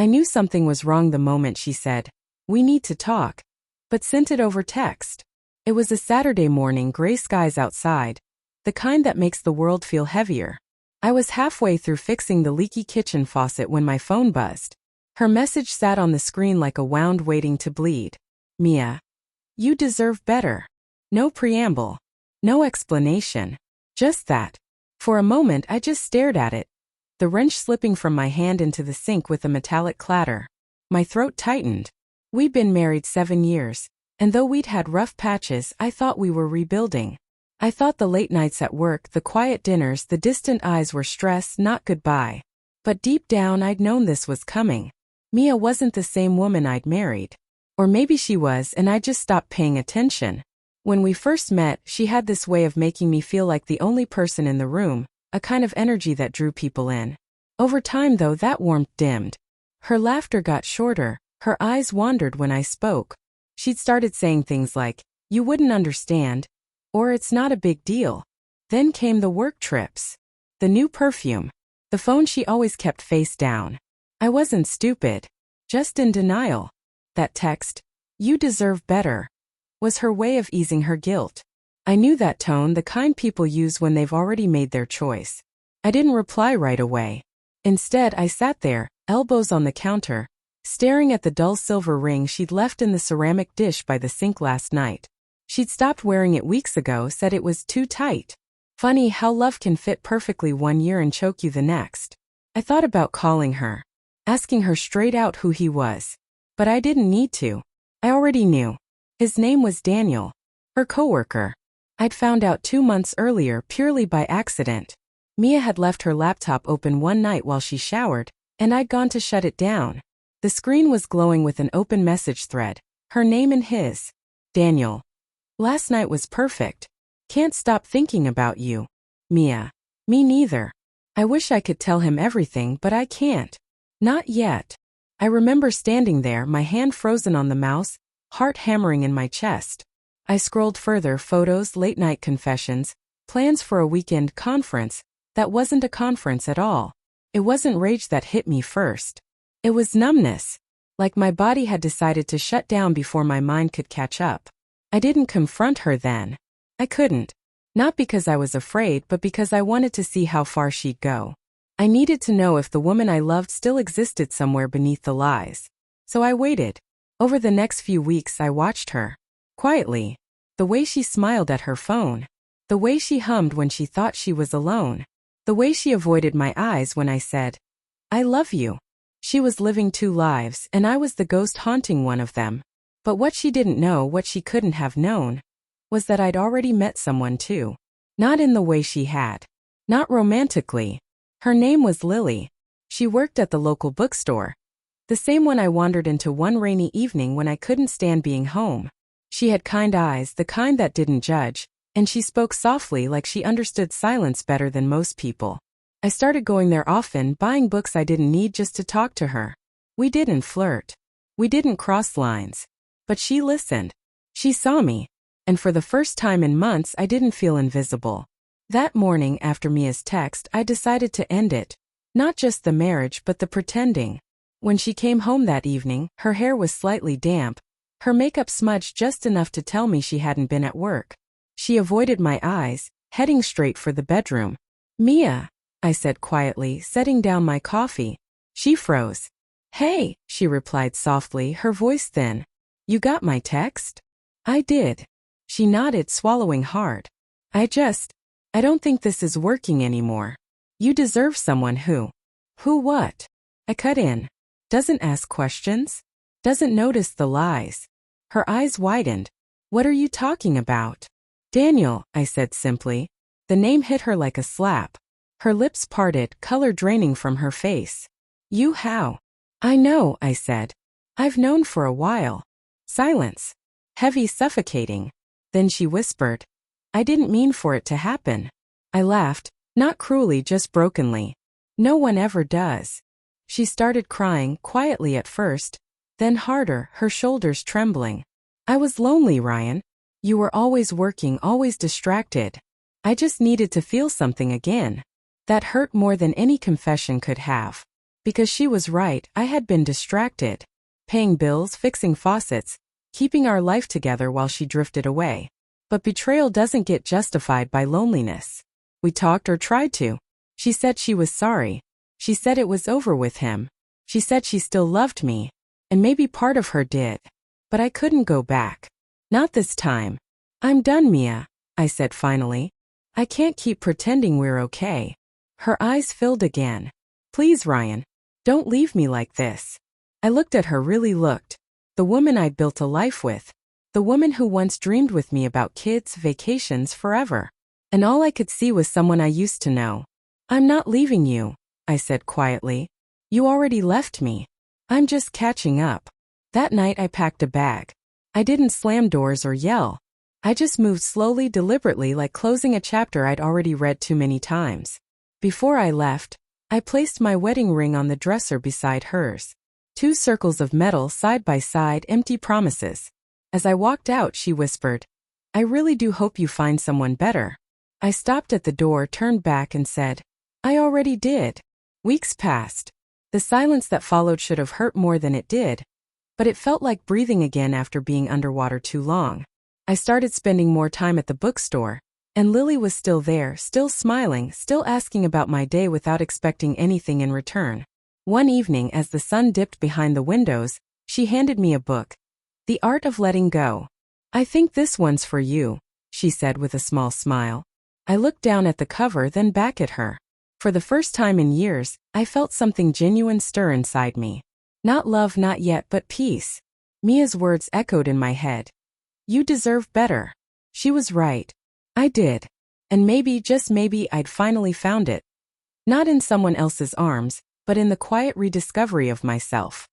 I knew something was wrong the moment she said, "We need to talk," but sent it over text. It was a Saturday morning, gray skies outside, the kind that makes the world feel heavier. I was halfway through fixing the leaky kitchen faucet when my phone buzzed. Her message sat on the screen like a wound waiting to bleed. "Mia, you deserve better." No preamble. No explanation. Just that. For a moment I just stared at it, the wrench slipping from my hand into the sink with a metallic clatter. My throat tightened. We'd been married 7 years, and though we'd had rough patches, I thought we were rebuilding. I thought the late nights at work, the quiet dinners, the distant eyes were stress, not goodbye. But deep down I'd known this was coming. Mia wasn't the same woman I'd married. Or maybe she was and I just stopped paying attention. When we first met, she had this way of making me feel like the only person in the room, a kind of energy that drew people in. Over time though, that warmth dimmed. Her laughter got shorter, her eyes wandered when I spoke. She'd started saying things like, "You wouldn't understand," or "It's not a big deal." Then came the work trips. The new perfume. The phone she always kept face down. I wasn't stupid. Just in denial. That text, "You deserve better," was her way of easing her guilt. I knew that tone, the kind people use when they've already made their choice. I didn't reply right away. Instead, I sat there, elbows on the counter, staring at the dull silver ring she'd left in the ceramic dish by the sink last night. She'd stopped wearing it weeks ago, said it was too tight. Funny how love can fit perfectly one year and choke you the next. I thought about calling her, asking her straight out who he was. But I didn't need to. I already knew. His name was Daniel. Her coworker. I'd found out 2 months earlier purely by accident. Mia had left her laptop open one night while she showered, and I'd gone to shut it down. The screen was glowing with an open message thread, her name and his. "Daniel. Last night was perfect. Can't stop thinking about you. Mia." Me neither. I wish I could tell him everything, but I can't. Not yet. I remember standing there, my hand frozen on the mouse, heart hammering in my chest. I scrolled further, photos, late-night confessions, plans for a weekend conference that wasn't a conference at all. It wasn't rage that hit me first. It was numbness. Like my body had decided to shut down before my mind could catch up. I didn't confront her then. I couldn't. Not because I was afraid, but because I wanted to see how far she'd go. I needed to know if the woman I loved still existed somewhere beneath the lies. So I waited. Over the next few weeks I watched her. Quietly. The way she smiled at her phone. The way she hummed when she thought she was alone. The way she avoided my eyes when I said, "I love you." She was living 2 lives, and I was the ghost haunting one of them. But what she didn't know, what she couldn't have known, was that I'd already met someone too. Not in the way she had. Not romantically. Her name was Lily. She worked at the local bookstore. The same one I wandered into one rainy evening when I couldn't stand being home. She had kind eyes, the kind that didn't judge, and she spoke softly like she understood silence better than most people. I started going there often, buying books I didn't need just to talk to her. We didn't flirt. We didn't cross lines. But she listened. She saw me. And for the first time in months I didn't feel invisible. That morning after Mia's text, I decided to end it. Not just the marriage but the pretending. When she came home that evening, her hair was slightly damp, her makeup smudged just enough to tell me she hadn't been at work. She avoided my eyes, heading straight for the bedroom. "Mia," I said quietly, setting down my coffee. She froze. "Hey," she replied softly, her voice thin. "You got my text?" "I did." She nodded, swallowing hard. I don't think this is working anymore. You deserve someone who what?" I cut in. "Doesn't ask questions? Doesn't notice the lies." Her eyes widened. "What are you talking about?" "Daniel," I said simply. The name hit her like a slap. Her lips parted, color draining from her face. "You how?" "I know," I said. "I've known for a while." Silence. Heavy, suffocating. Then she whispered, "I didn't mean for it to happen." I laughed, not cruelly, just brokenly. "No one ever does." She started crying, quietly at first, then harder, her shoulders trembling. "I was lonely, Ryan. You were always working, always distracted. I just needed to feel something again." That hurt more than any confession could have. Because she was right, I had been distracted. Paying bills, fixing faucets, keeping our life together while she drifted away. But betrayal doesn't get justified by loneliness. We talked or tried to. She said she was sorry. She said it was over with him. She said she still loved me. And maybe part of her did. But I couldn't go back. Not this time. I'm done, Mia, I said finally. I can't keep pretending we're okay. Her eyes filled again. Please, Ryan. Don't leave me like this. I looked at her, really looked. The woman I'd built a life with. The woman who once dreamed with me about kids, vacations, forever. And all I could see was someone I used to know. I'm not leaving you, I said quietly. You already left me. I'm just catching up. That night I packed a bag. I didn't slam doors or yell. I just moved slowly, deliberately, like closing a chapter I'd already read too many times. Before I left, I placed my wedding ring on the dresser beside hers. 2 circles of metal side by side, empty promises. As I walked out, she whispered, I really do hope you find someone better. I stopped at the door, turned back and said, I already did. Weeks passed. The silence that followed should have hurt more than it did. But it felt like breathing again after being underwater too long. I started spending more time at the bookstore, and Lily was still there, still smiling, still asking about my day without expecting anything in return. One evening, as the sun dipped behind the windows, she handed me a book. The Art of Letting Go. I think this one's for you, she said with a small smile. I looked down at the cover, then back at her. For the first time in years, I felt something genuine stir inside me. Not love, not yet, but peace. Mia's words echoed in my head. You deserve better. She was right. I did. And maybe, just maybe, I'd finally found it. Not in someone else's arms, but in the quiet rediscovery of myself.